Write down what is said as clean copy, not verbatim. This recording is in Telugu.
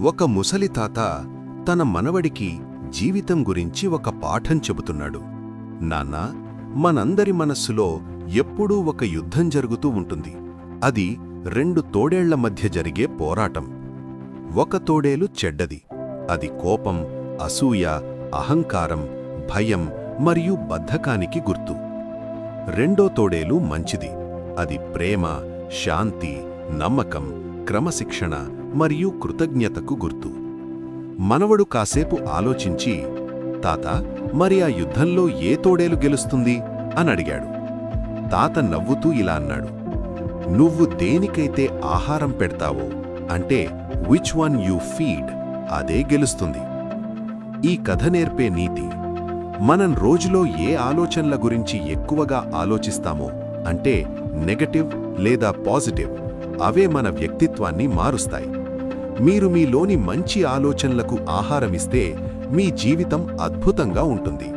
ఒక ముసలి తాత తన మనవడికి జీవితం గురించి ఒక పాఠం చెబుతున్నాడు. నాన్నా, మనందరి మనస్సులో ఎప్పుడూ ఒక యుద్ధం జరుగుతూ ఉంటుంది. అది రెండు తోడేళ్ల మధ్య జరిగే పోరాటం. ఒక తోడేలు చెడ్డది. అది కోపం, అసూయ, అహంకారం, భయం మరియు బద్ధకానికి గుర్తు. రెండో తోడేలు మంచిది. అది ప్రేమ, శాంతి, నమ్మకం, క్రమశిక్షణ మరియు కృతజ్ఞతకు గుర్తు. మనవడు కాసేపు ఆలోచించి, తాత, మరి ఆ యుద్ధంలో ఏ తోడేలు గెలుస్తుంది అని అడిగాడు. తాత నవ్వుతూ ఇలా అన్నాడు, నువ్వు దేనికైతే ఆహారం పెడతావో, అంటే విచ్ వన్ యూ ఫీడ్, అదే గెలుస్తుంది. ఈ కథ నేర్పే నీతి, మనం రోజులో ఏ ఆలోచనల గురించి ఎక్కువగా ఆలోచిస్తామో, అంటే నెగటివ్ లేదా పాజిటివ్, అవే మన వ్యక్తిత్వాన్ని మారుస్తాయి. మీరు మీలోని మంచి ఆలోచనలకు ఆహారమిస్తే మీ జీవితం అద్భుతంగా ఉంటుంది.